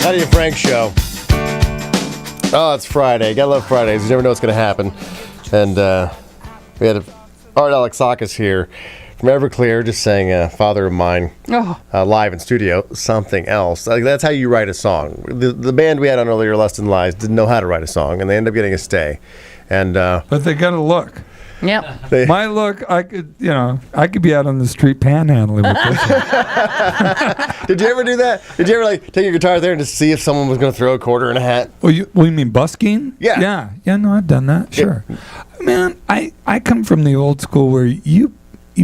Heidi and Frank show. Oh, it's Friday. Gotta love Fridays. You never know what's gonna happen. And we had Art Alexakis here from Everclear, just saying, "Father of Mine," live in studio. Something else. Like, that's how you write a song. The band we had on earlier, Lust and Lies, didn't know how to write a song, and they ended up getting a stay. And but they got a look. Yep. My look, I could be out on the street panhandling with this. Did you ever do that? Did you ever take your guitar there and just see if someone was going to throw a quarter in a hat? Oh, you mean busking? Yeah. Yeah. No, I've done that. Sure. Man, I come from the old school where you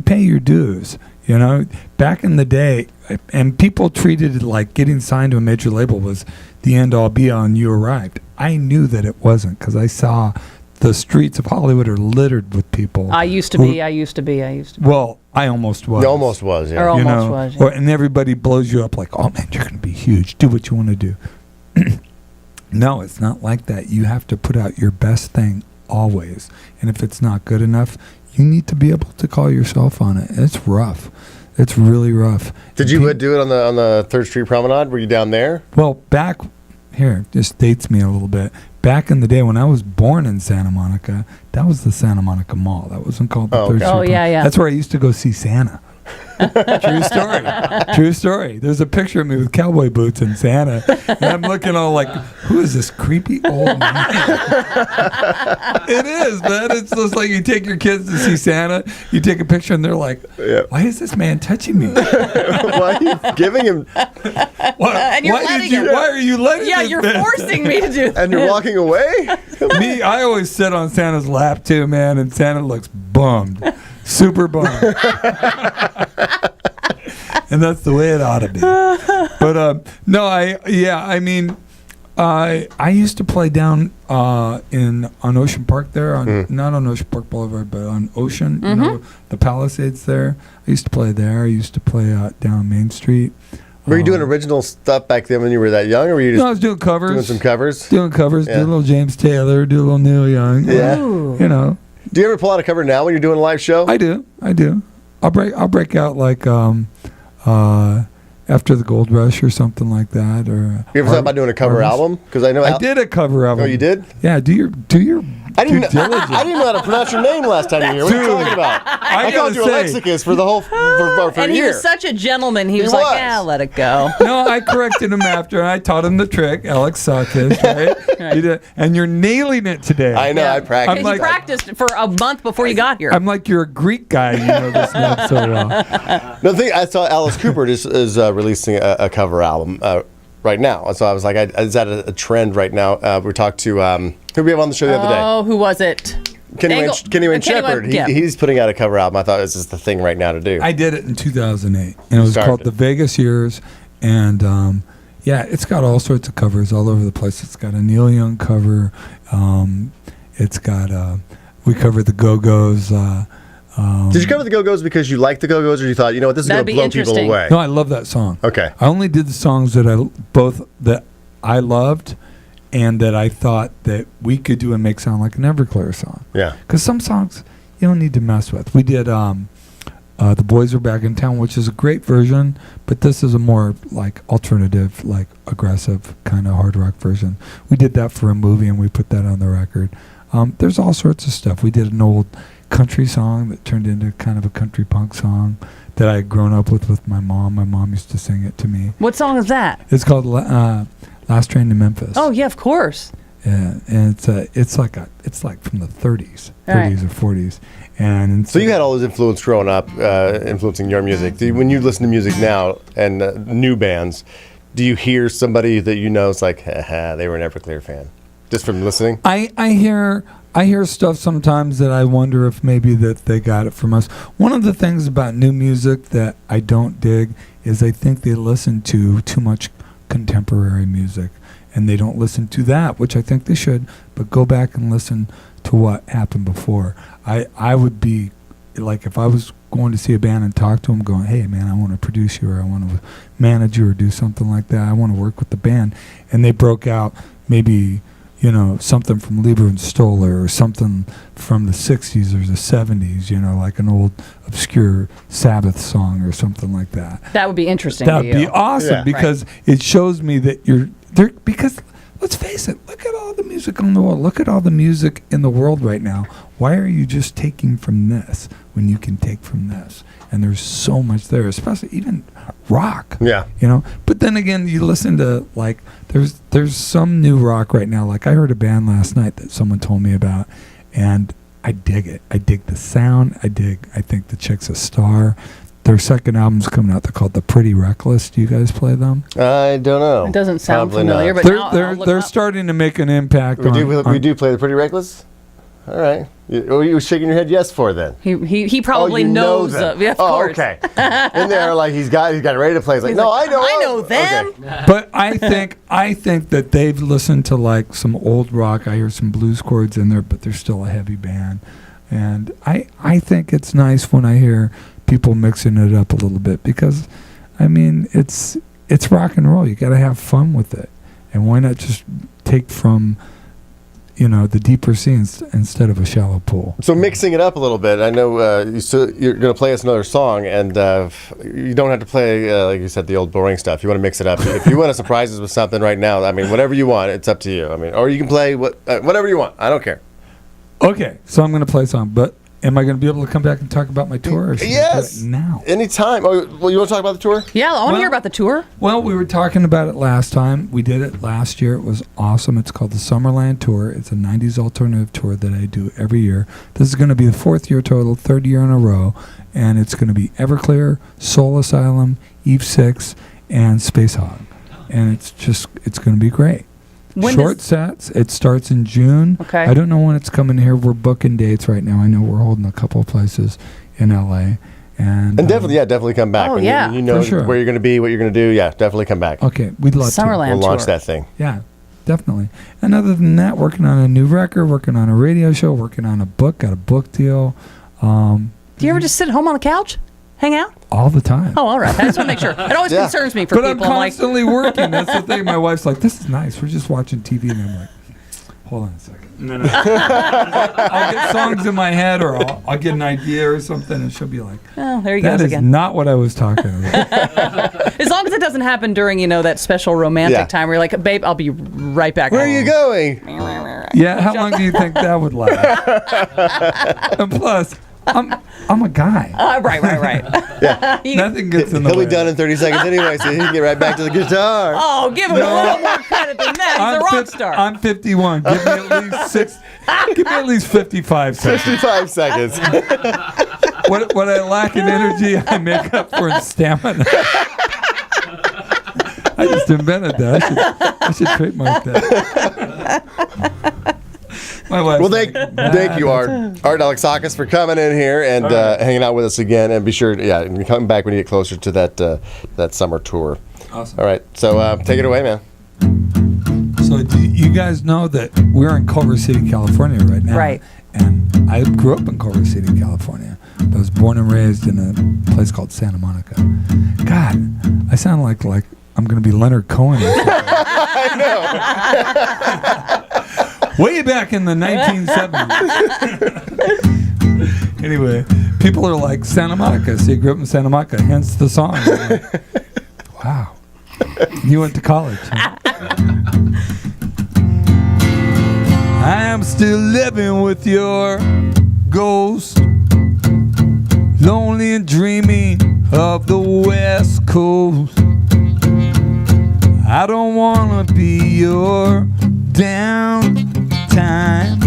pay your dues. You know, back in the day, and people treated it like getting signed to a major label was the end all be all, and you arrived. I knew that it wasn't because I saw the streets of Hollywood are littered with people. I used to be. Well, I almost was. You almost was, yeah. Or almost was. Yeah. And everybody blows you up like, oh, man, you're going to be huge. Do what you want to do. No, it's not like that. You have to put out your best thing always. And if it's not good enough, you need to be able to call yourself on it. It's rough. It's really rough. Did you do it on the 3rd Street Promenade? Were you down there? Well, this dates me a little bit. Back in the day when I was born in Santa Monica, that was the Santa Monica Mall. That wasn't called the 3rd Street. Oh, yeah. That's where I used to go see Santa. True story. There's a picture of me with cowboy boots and Santa, and I'm looking all like, who is this creepy old man? It is, man. It's just like you take your kids to see Santa, you take a picture, and they're like, why is this man touching me? Why are you giving him? And you're letting him. Why are you letting him? Yeah, you're forcing me to do that. And you're walking away? Me, I always sit on Santa's lap too, man, and Santa looks bummed. Super bummed. And that's the way it ought to be. But no, I used to play down on Ocean Park there, not on Ocean Park Boulevard, but on Ocean, you know, the Palisades there. I used to play there. I used to play down Main Street. Were you doing original stuff back then when you were that young, or were you just I was doing covers. Doing some covers? Doing covers. Do a little James Taylor, do a little Neil Young. Yeah. You know. Do you ever pull out a cover now when you're doing a live show? I do. I'll break out like After the Gold Rush or something like that. Or you ever thought about doing a cover album? Because I know I did a cover album. Oh, you did? Yeah. Do your I didn't know how to pronounce your name last time you were here. What are you talking about? I called you Alexakis for the whole for a and year. He was such a gentleman. He was like, "Yeah, let it go." No, I corrected him after, and I taught him the trick, Alexakis, right? And you're nailing it today. I know. I practiced. You practiced for a month before you got here. I'm like, you're a Greek guy. You know this name so well. The thing I saw, Alice Cooper is releasing a cover album right now. And so I was like, is that a trend right now? We talked to who we have on the show the other day. Oh, who was it? Kenny Wayne Shepherd. He's putting out a cover album. I thought this is the thing right now to do. I did it in 2008, and it was called The Vegas Years. And it's got all sorts of covers all over the place. It's got a Neil Young cover. It's got we covered the Go-Go's. Did you cover the Go-Go's because you liked the Go-Go's, or you thought, this is going to blow people away? No, I love that song. Okay. I only did the songs that I loved, and that I thought that we could do and make sound like an Everclear song. Yeah. Because some songs you don't need to mess with. We did The Boys Are Back in Town, which is a great version, but this is a more like alternative, like aggressive kind of hard rock version. We did that for a movie, and we put that on the record. There's all sorts of stuff. We did an old country song that turned into kind of a country punk song that I had grown up with my mom. My mom used to sing it to me. What song is that? It's called Last Train to Memphis. Oh yeah, of course. Yeah, and it's like from the 30s or 40s, and so you had all those influence growing up, influencing your music. When you listen to music now and new bands, do you hear somebody that is like, they were an Everclear fan, just from listening? I hear stuff sometimes that I wonder if maybe that they got it from us. One of the things about new music that I don't dig is I think they listen to too much contemporary music, and they don't listen to that, which I think they should, but go back and listen to what happened before. I would be like, if I was going to see a band and talk to them going, hey man, I want to produce you, or I want to manage you, or do something like that, I want to work with the band, and they broke out maybe something from Lieber and Stoller, or something from the 60s or the 70s, like an old obscure Sabbath song or something like that. That would be interesting. That would be awesome, because it shows me that because let's face it, look at all the music on the world. Look at all the music in the world right now. Why are you just taking from this when you can take from this? And there's so much there, especially even rock. Yeah. You know, but then again, you listen to like there's some new rock right now. Like I heard a band last night that someone told me about, and I dig it. I dig the sound. I think the chick's a star. Their second album's coming out. They're called The Pretty Reckless. Do you guys play them? I don't know. It doesn't sound Probably familiar, not. but now I'll look they're them up. starting to make an impact. We do play the Pretty Reckless? All right. What are you shaking your head yes for then? He probably you know knows. them. Yeah, of course. Okay. And they're like, he's got it ready to play. He's like, no, I know them. Okay. But I think that they've listened to like some old rock. I hear some blues chords in there, but they're still a heavy band. And I think it's nice when I hear people mixing it up a little bit because, I mean, it's rock and roll. You got to have fun with it. And why not just take from, you know, the deeper scenes instead of a shallow pool? So mixing it up a little bit, I know you're going to play us another song, and you don't have to play, like you said, the old boring stuff. You want to mix it up. If you want to surprise us with something right now, I mean, whatever you want, it's up to you. I mean, or you can play whatever you want. I don't care. Okay, so I'm going to play a song, but am I going to be able to come back and talk about my tour? Or should I do Yes. it now? Anytime. Oh, well, you want to talk about the tour? Yeah, I want to Well- hear about the tour. Well, we were talking about it last time. We did it last year. It was awesome. It's called the Summerland Tour. It's a 90s alternative tour that I do every year. This is going to be the 4th year total, 3rd year in a row, and it's going to be Everclear, Soul Asylum, Eve 6, and Space Hog. And it's going to be great. When Short sets. It starts in June. Okay. I don't know when it's coming here. We're booking dates right now. I know we're holding a couple of places in LA. And definitely come back. Oh, When yeah. you know For sure. where you're going to be, what you're going to do. Yeah, definitely come back. Okay, we'd love to. Summerland We'll launch tour. that thing. Yeah, definitely. And other than that, working on a new record, working on a radio show, working on a book, got a book deal. Do you ever just sit at home on the couch, hang out? All the time. Oh, all right. I just want to make sure. It always Yeah. concerns me for But I'm people. I'm like, constantly working. That's the thing. My wife's like, this is nice. We're just watching TV. And I'm like, hold on a second. No. I'll get songs in my head or I'll get an idea or something. And she'll be like, oh, there he that goes is again. not what I was talking about. As long as it doesn't happen during, that special romantic Yeah. time where you're like, babe, I'll be right back. Where are you going? Yeah, how long do you think that would last? And plus, I'm a guy. Right. Yeah. Nothing gets in the He'll way. be done in 30 seconds anyway, so he can get right back to the guitar. Oh, give him a little more credit than that. He's a rock star. I'm 51. Give me at least 55 seconds. 55 seconds. What I lack in energy, I make up for in stamina. I just invented that. I should trademark that. My wife. Well, thank you, Art Alexakis, for coming in here and hanging out with us again. And be sure, and come back when you get closer to that summer tour. Awesome. All right, so take it away, man. So do you guys know that we're in Culver City, California right now? Right. And I grew up in Culver City, California. I was born and raised in a place called Santa Monica. God, I sound like I'm going to be Leonard Cohen. I know. Way back in the 1970s. Anyway, people are like, Santa Monica. So you grew up in Santa Monica, hence the song. I'm like, wow. You went to college. Huh? I am still living with your ghost, lonely and dreaming of the West Coast. I don't want to be your downtime.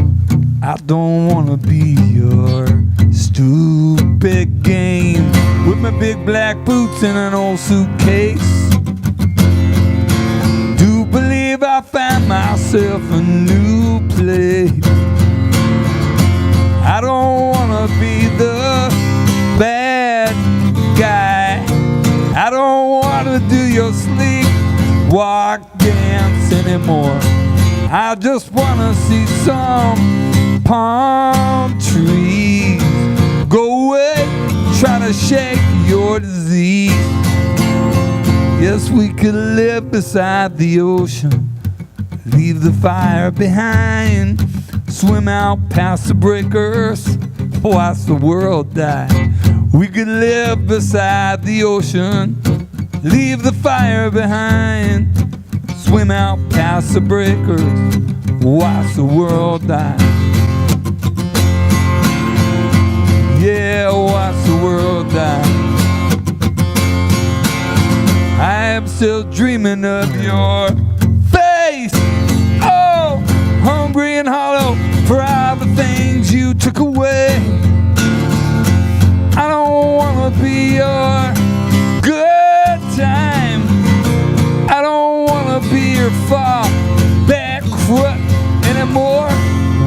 I don't want to be your stupid game with my big black boots and an old suitcase. Do believe I found myself a new place. I don't want to be the bad guy. I don't want to do your sleepwalk dance anymore. I just want to see some palm trees go away, try to shake your disease. Yes, we could live beside the ocean, leave the fire behind, swim out past the breakers, watch the world die. We could live beside the ocean, leave the fire behind, swim out past the breakers, watch the world die. Yeah, watch the world die. I am still dreaming of your face. Oh, hungry and hollow for all the things you took away. I don't wanna be your good time. I don't wanna be your fall back crook anymore.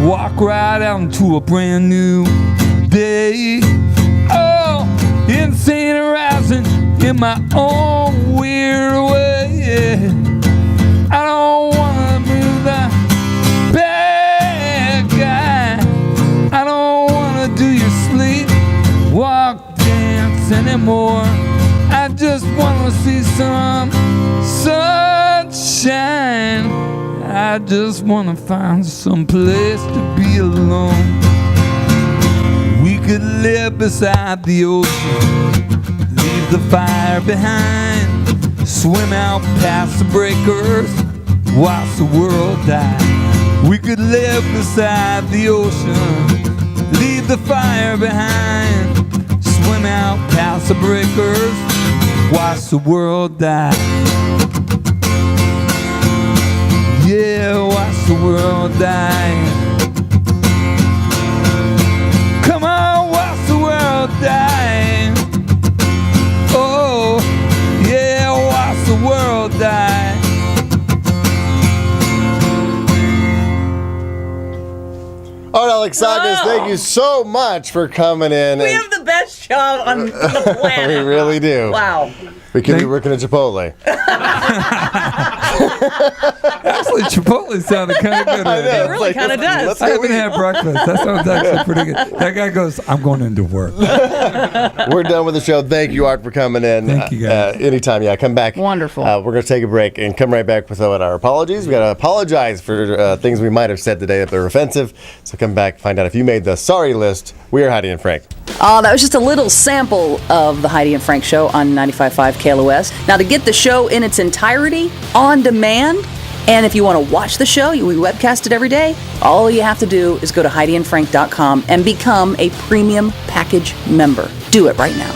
Walk right out into a brand new day. Oh, insane arousing in my own weird way. Yeah. I don't wanna be the bad guy. I don't wanna do your sleep walk dance anymore. I just wanna see some sunshine. I just wanna find some place to be alone. We could live beside the ocean, leave the fire behind, swim out past the breakers, watch the world die. We could live beside the ocean, leave the fire behind, swim out past the breakers, watch the world die. Yeah, watch the world die. Come on, watch the world die. Oh, yeah, watch the world die. All right, Alexakis, thank you so much for coming in. We have the best job on the planet. We really do. Wow. We could be working at Chipotle. Actually, Chipotle sounded kind of good. I know. It really kind of does. I haven't had breakfast. That sounds actually pretty good. That guy goes, I'm going into work. We're done with the show. Thank you, Art, for coming in. Thank you, guys. Anytime, come back. Wonderful. We're going to take a break and come right back with our apologies. We got to apologize for things we might have said today if they're offensive. So come back, find out if you made the sorry list. We are Heidi and Frank. That was just a little sample of the Heidi and Frank Show on 95.5 KLOS. Now, to get the show in its entirety, on demand, and if you want to watch the show, we webcast it every day, all you have to do is go to HeidiandFrank.com and become a premium package member. Do it right now.